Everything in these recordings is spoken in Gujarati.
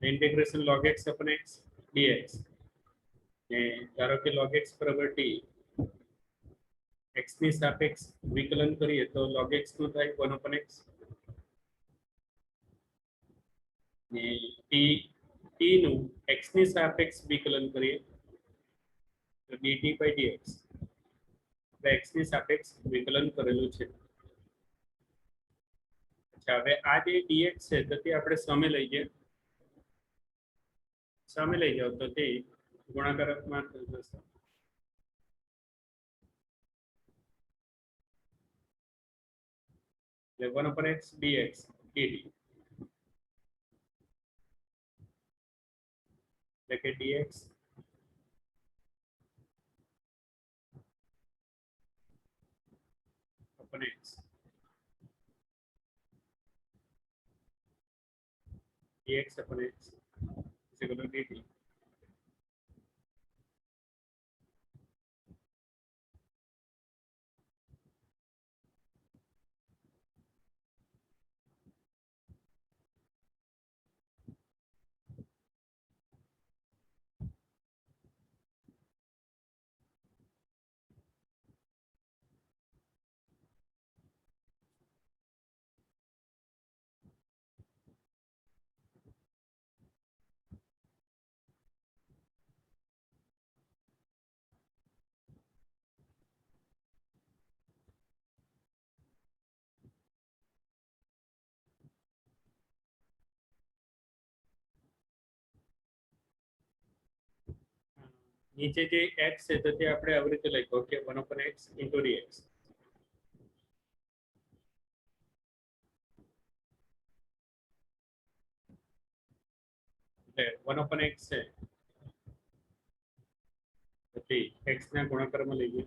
इंटीग्रेशन log x अपन x dx ने धारो के log x बराबर t x ની સાપેક્ષ વિકલન કરીએ તો log x નું થાય 1/x ને t નું x ની સાપેક્ષ વિકલન કરીએ તો dt/dx x ની સાપેક્ષ વિકલન કરેલું છે. અચ્છા, હવે આ જે dx છે તો તે આપણે સામે લઈ જાઓ તો તે ગુણાકારમાં થઈ જશે. એટલે 1/x dx dt એટલે કે dx upon x dx upon x is equal to dt. નીચે જે x છે તો તે આપણે આવી રીતે લખ્યો કે 1/x into dx એટલે 1/x છે પછી x ના ગુણાકારમાં લઈએ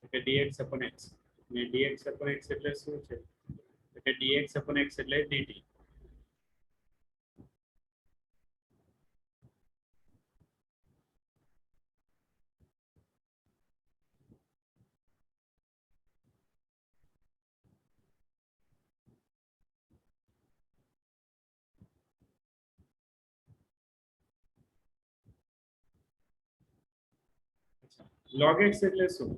એટલે dx upon x ને dx upon x એટલે શું છે એટલે dx upon x એટલે dt. log x એટલે શું?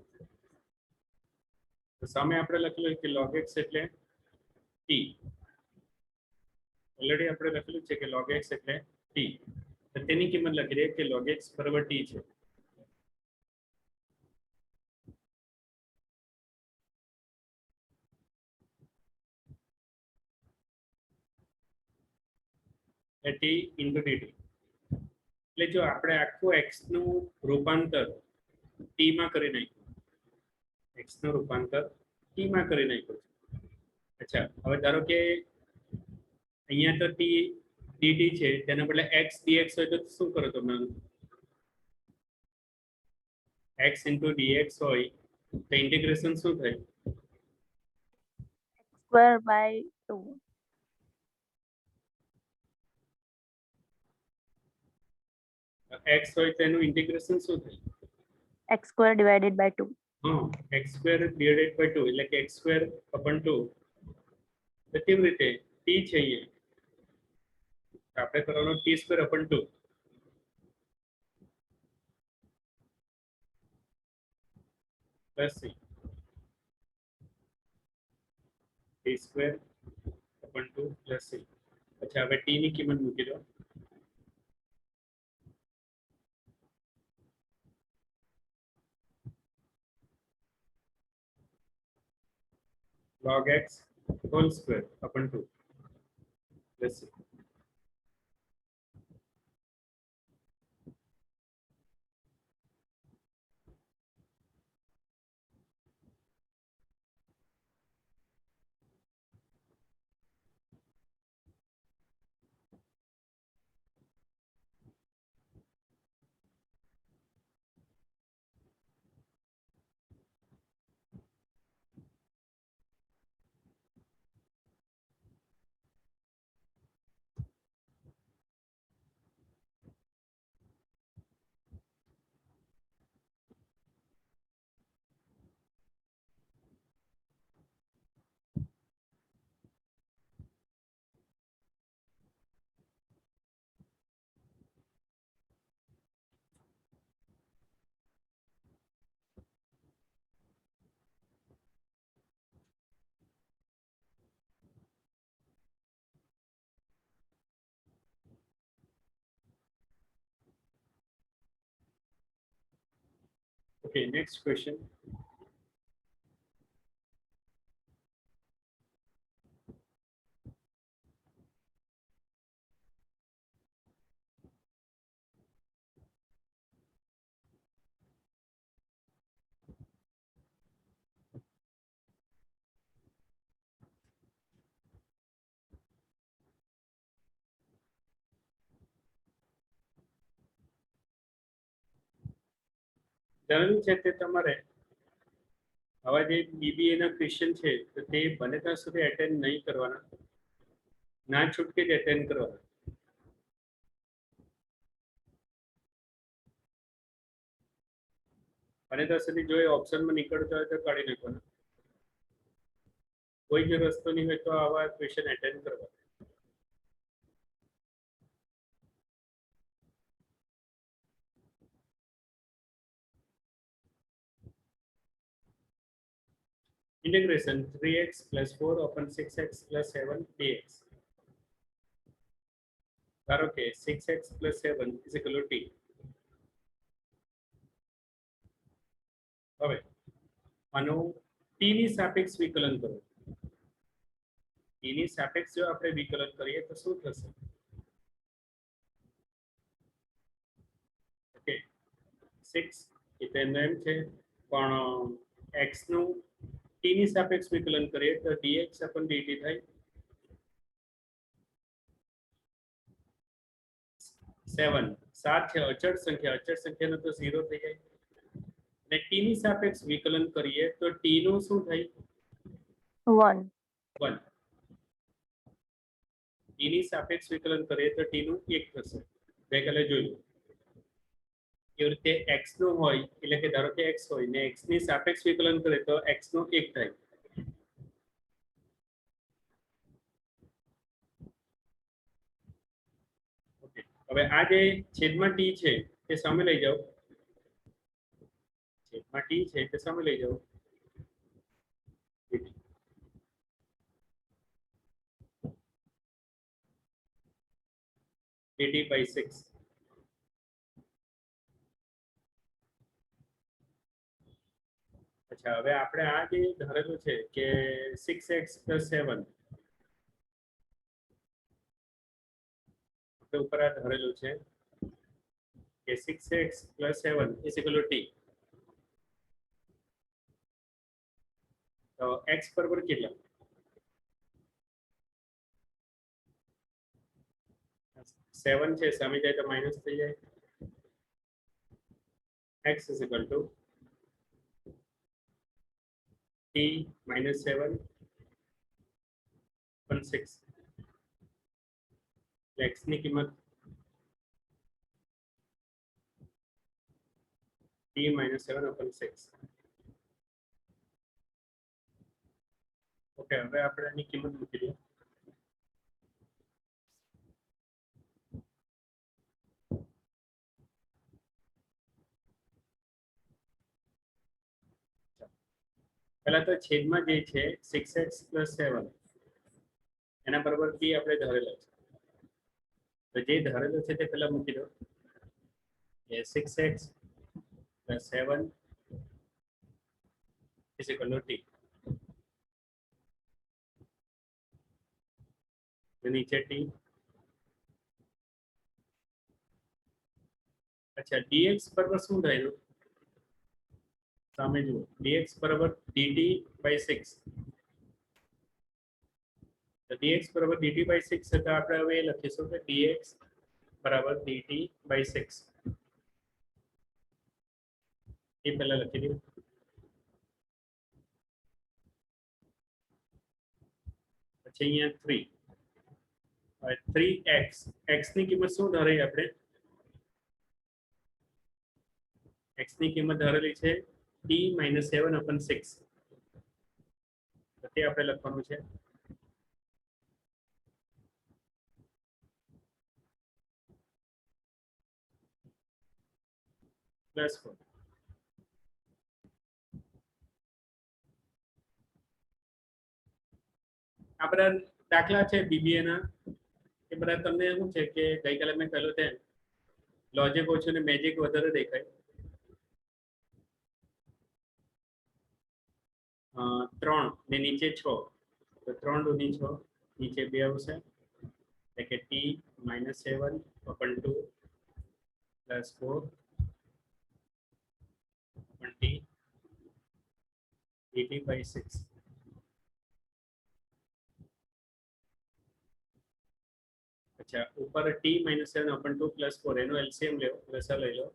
તો સામે આપણે લખેલું કે log x એટલે t. ઓલરેડી આપણે લખેલું છે કે log x એટલે t. તો તેની કિંમત લખી દઈએ કે log x બરાબર t છે. t into dt એટલે જો આપણે આખું x નું રૂપાંતર t માં કરી નાખ્યું x નું રૂપાંતર t માં કરી નાખ્યું. અચ્છા, હવે ધારો કે અહીંયા તો t dt છે તેના બદલે x dx હોય તો શું કરો તમે? x into dx હોય તો ઇન્ટિગ્રેશન શું થાય? x²/2 x હોય તો એનું ઇન્ટિગ્રેશન શું થાય? x² divided by 2. હા, x² divided by 2 એટલે કે x² upon 2. તો કેવી રીતે t છે અહીંયા આપણે કરવાનો t² upon 2 plus c t² upon 2 plus c. અચ્છા, હવે t ની કિંમત મૂકી દો. log x whole square upon 2 plus c. Okay, next question. જણાવ્યું છે તે તમારે આવા જે બીબીએ ના ક્વેશ્ચન છે તો તે બને ત્યાં સુધી એટેન્ડ નહીં કરવાના, ના છૂટકે જ એટેન્ડ કરવાના. બને ત્યાં સુધી જો એ ઓપ્શનમાં નીકળતો હોય તો કાઢી નાખવાના. કોઈ જ રસ્તો નહીં હોય તો આવા ક્વેશ્ચન એટેન્ડ કરવા. Integration 3x plus 4 upon 6x plus 7 dx. ધારો કે 6x plus 7 is equal to t. હવે આનું t ની સાપેક્ષ વિકલન કરો. t ની સાપેક્ષ જો આપણે વિકલન કરીએ તો શું થશે? ઓકે 6 એ તો એમ છે પણ x નું t ની સાપેક્ષ વિકલન કરીએ તો dx upon dt થાય 7. 7 છે અચળ સંખ્યાનો તો 0 થઈ જાય. અને t ની સાપેક્ષ વિકલન કરીએ તો t નું શું થાય? 1. 1. t ની સાપેક્ષ વિકલન કરીએ તો t નું 1 થશે. ગઈકાલે જોયું એવી રીતે x નું હોય એટલે કે ધારો કે x હોય ને x ની સાપેક્ષ વિકલન કરે તો x નું 1 થાય. ઓકે હવે આ જે છેદમાં t છે તે સામે લઈ જાઓ. છેદમાં t છે તે સામે લઈ જાઓ. dt by 6. અચ્છા હવે આપણે આ જે ધારેલું છે કે 6x plus 7 આપણે ઉપર આ ધારેલું છે કે 6x plus 7 is equal to t. તો x બરાબર કેટલા? 7 છે સામે જાય તો માઈનસ થઈ જાય. x is equal to t minus 7 upon 6. x ની કિંમત t minus 7 upon 6. ઓકે હવે આપણે આની કિંમત મૂકી દઈએ. પહેલા તો છેદમાં જે છે 6x plus 7 એના બરાબર t આપણે ધારેલા છે. તો જે ધારેલો છે તે પહેલા મૂકી દો. એ 6x plus 7 is equal to t. તો નીચે t. અચ્છા dx બરાબર શું થાય? સામે જુઓ dx બરાબર dt by 6. તો dx બરાબર dt by 6 એટલે આપણે હવે લખીશું કે dx બરાબર dt by 6. એ પહેલા લખી દઉં. પછી અહીંયા 3. હવે 3x x ની કિંમત શું ધારી આપણે? x ની કિંમત ધારેલી છે t minus 7 upon 6. તો તે આપણે લખવાનું છે. પ્લસ 4. આ બધા દાખલા છે બીબીએ ના એ બધા તમને શું છે કે ગઈકાલે મેં કહ્યું તેમ લોજિક ઓછું ને મેજિક વધારે દેખાય. 3 ને નીચે 6 તો 3 દૂની 6 નીચે 2 આવશે એટલે કે t -7/2 + 4 / t dt/6. अच्छा ऊपर t -7/2 + 4 એનો એલસીએમ લો લસા લઈ લો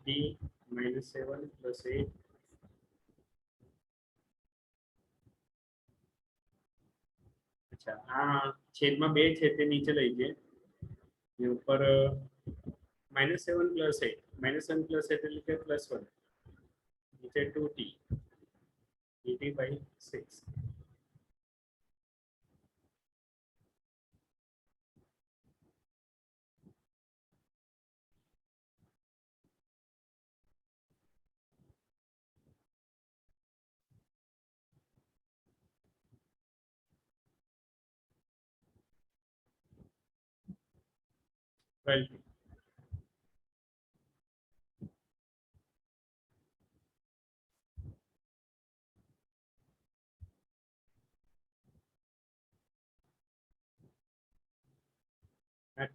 t -7 + 8 अच्छा આ છેદમાં 2 છે તે નીચે લઈ જઈએ ને ઉપર -7 + 8 -7 + 8 એટલે કે +1 નીચે 2t dt/6. Well,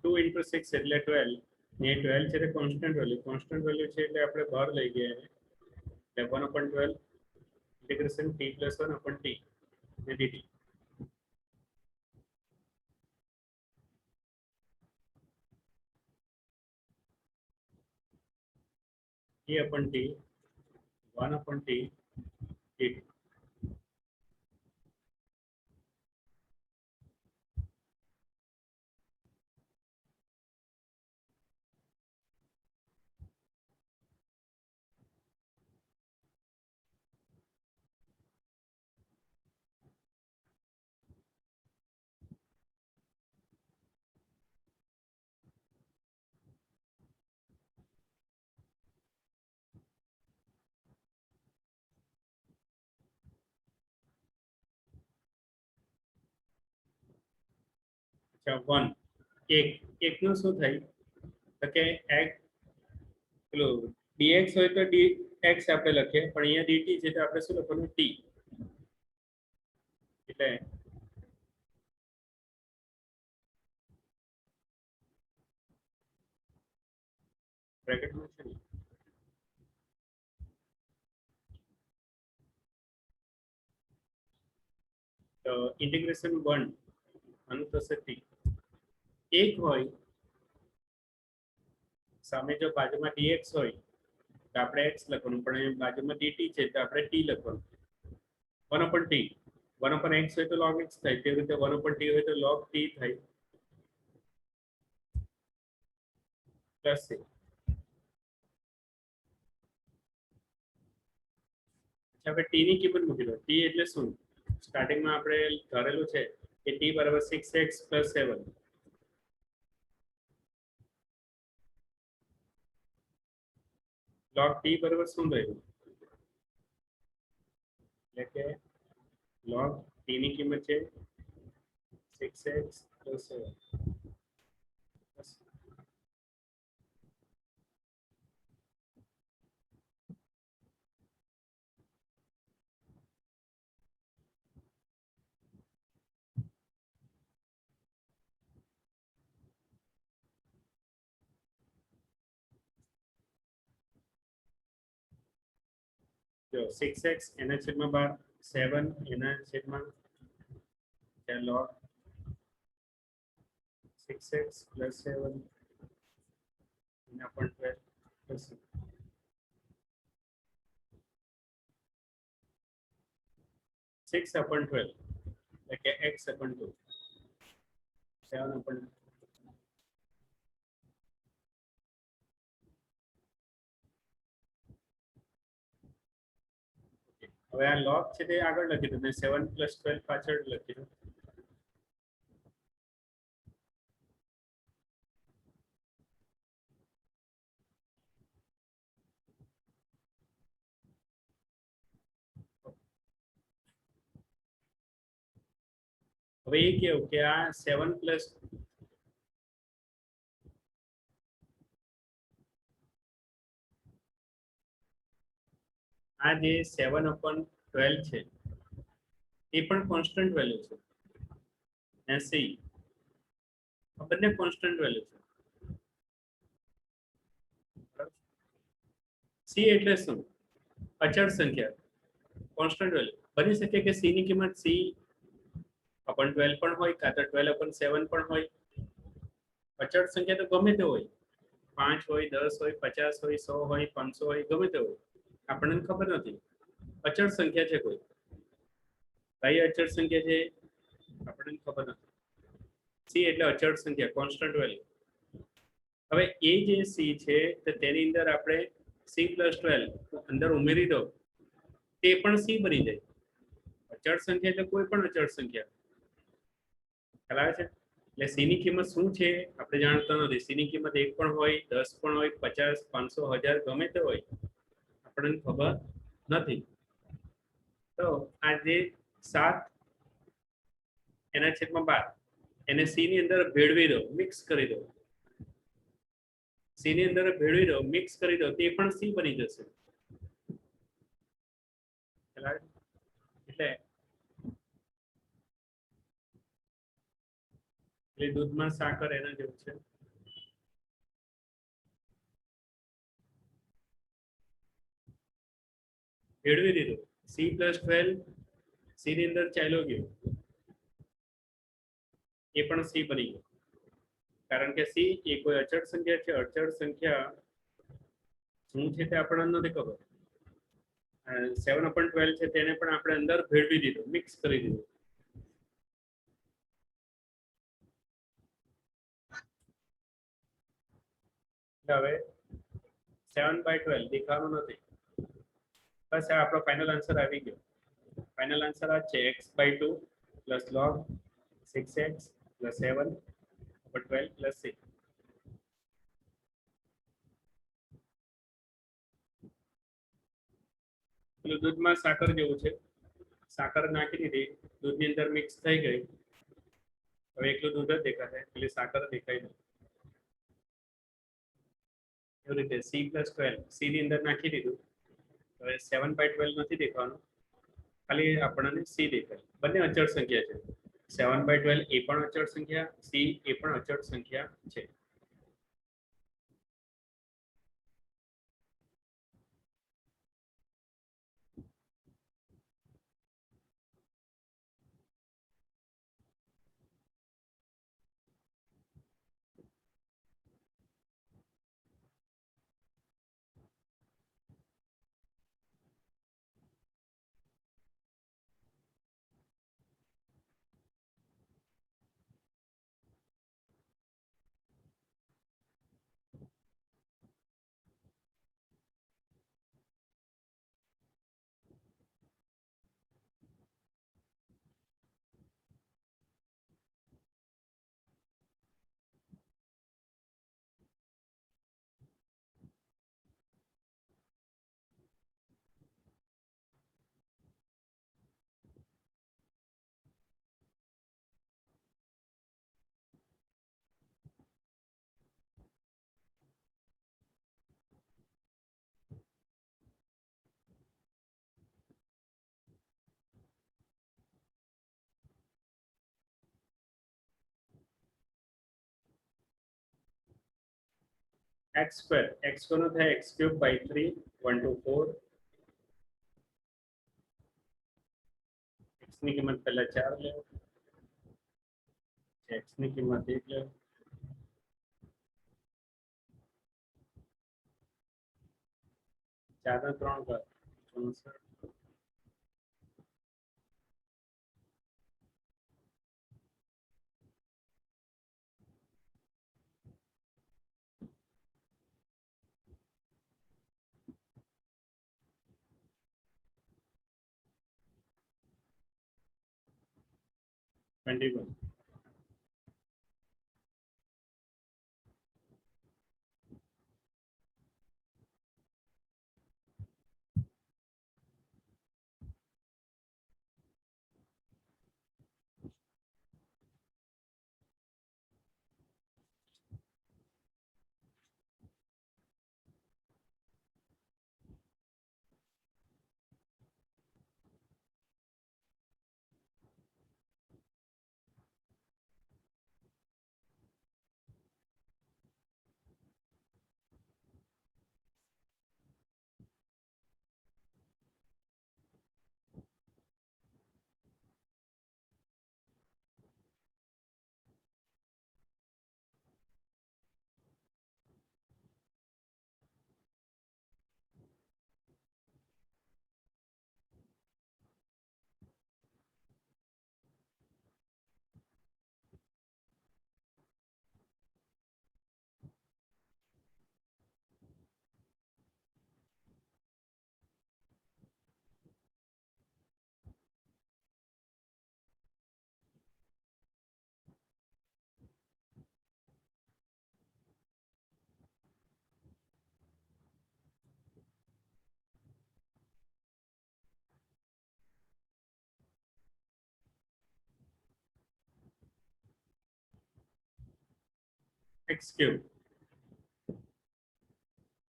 2 × 6 એટલે 12 ને 12 છે તે કોન્સ્ટન્ટ વેલ્યુ છે એટલે આપણે બહાર લઈ ગયા એટલે 1/12 ઇન્ટિગ્રેશન t + 1/t ને dt. t/t 1/t dt. अच्छा 1 એક નું શું થાય તો કે x પેલું dx હોય તો dx આપણે લખીએ પણ અહીંયા dt છે તો આપણે શું લખવાનું t એટલે બ્રેકેટમાં છે ને તો ઇન્ટિગ્રેશન 1 આનું થશે t એક હોય સામે જો બાજુમાં dx હોય તો આપણે x લખવાનું પણ અહીં બાજુમાં dt છે તો આપણે t લખવાનું 1/t 1/x હોય તો log x થાય તેવી રીતે 1/t હોય તો log t થાય પ્લસ c. હવે t ની કિંમત મૂકી દો t એટલે શું સ્ટાર્ટિંગમાં આપણે ધારેલું છે કે t = 6x + 7 log t બરાબર શું થયું એટલે કે log t ની કિંમત છે 6x + 7 જો 6x એના છેદમાં 12 7 એના છેદમાં log 6x + 7 એના પણ 12 6/12 એટલે કે x/2 7/2 હવે આ log છે તે આગળ લખી દો ને 7 + 12 પાછળ લખી દો હવે એ કેવું કે આ 7 પ્લસ આ જે 7/12 છે એ પણ કોન્સ્ટન્ટ વેલ્યુ છે અને સી આ બંને કોન્સ્ટન્ટ વેલ્યુ છે. સી એટલે શું? અચળ સંખ્યા, કોન્સ્ટન્ટ વેલ્યુ. બની શકે કે સી ની કિંમત C/12 પણ હોય કાં તો 12/7 પણ હોય. અચળ સંખ્યા તો ગમે તે હોય, 5 હોય, 10 હોય, 50 હોય, 100 હોય, 500 હોય, ગમે તે હોય, આપણને ખબર નથી. અચળ સંખ્યા છે કોઈ, કઈ અચળ સંખ્યા છે આપણને ખબર નથી. સી એટલે અચળ સંખ્યા, કોન્સ્ટન્ટ વેલ્યુ. હવે એ જે સી છે તો તેની અંદર આપણે C+12 અંદર ઉમેરી દો તે પણ સી બની જાય. અચળ સંખ્યા એટલે કોઈ પણ અચળ સંખ્યા, ખ્યાલ આવે છે? એટલે સી ની કિંમત શું છે આપણે જાણતા નથી. સી ની કિંમત 1 પણ હોય, 10 પણ હોય, 50, 500, 1000 ગમે તે હોય, આપણને ખબર નથી. તો આ જે 7 એના છેદમાં 12 એને સી ની અંદર ભેળવી દો, મિક્સ કરી દો. સી ની અંદર ભેળવી દો, મિક્સ કરી દો, તે પણ સી બની જશે. એટલે દૂધમાં સાકર એના જેવું છે. ભેળવી દીધું, C+12 સી ની અંદર ચાલ્યો ગયો, એ પણ સી બની ગયો. કારણ કે સી એ કોઈ અચળ સંખ્યા છે. અચળ સંખ્યા શું છે તે આપણને નથી ખબર. 7/12 છે તેને પણ આપણે અંદર ભેળવી દીધું, મિક્સ કરી દીધું. હવે 7/12 દેખાવાનું નથી. બસ આ આપણો ફાઇનલ આન્સર આવી ગયો. ફાઇનલ આન્સર આ છે x/2 plus log 6x plus 7/12 plus 6. પેલું દૂધમાં સાકર જેવું છે. સાકર નાખી દીધી, દૂધની અંદર મિક્સ થઈ ગઈ. હવે એકલું દૂધ જ દેખાશે, પેલી સાકર દેખાય નહીં. એવી રીતે C+12 સી ની અંદર નાખી દીધું. હવે 7/12 નથી દેખાવાનું, ખાલી આપણને સી દેખાય. બંને અચળ સંખ્યા છે. 7/12 એ પણ અચળ સંખ્યા, સી એ પણ અચળ સંખ્યા છે. x² x² નો થાય x³/3 1 to 4. x ની કિંમત પહેલા 4 લે, x ની કિંમત 1 લે, ચાર ના 3 ઘાત 64. Twenty-one. X cube.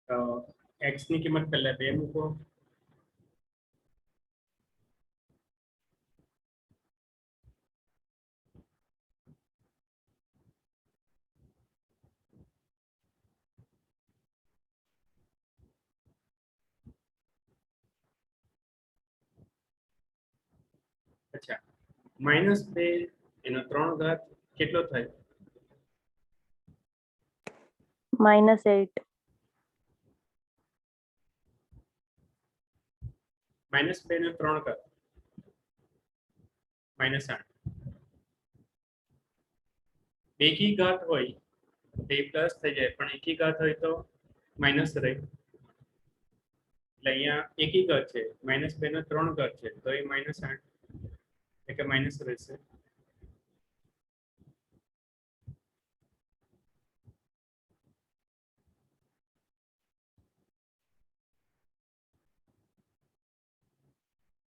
તો એક્સ ની કિંમત પહેલા 2 મૂકો. અચ્છા, -2 એનો 3 ઘાત કેટલો થાય? -8. -2 નો 3 ઘાત -8. એકી ઘાત હોય તે પ્લસ થઈ જાય, પણ એકી ઘાત હોય તો માઇનસ રહે. એટલે અહીંયા એકી ઘાત છે, -2 નો 3 ઘાત છે, તો એ -8 એટલે માઇનસ રહેશે.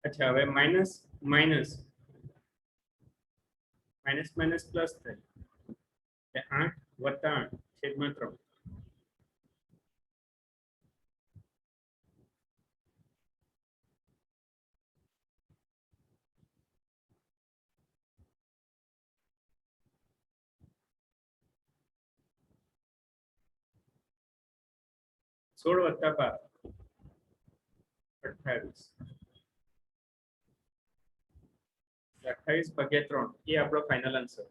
અચ્છા, હવે minus minus minus minus plus થાય, એટલે 8 + 8 છેદમાં 3. સોળ + 12 28. 28 / 3 એ આપણો ફાઇનલ આન્સર.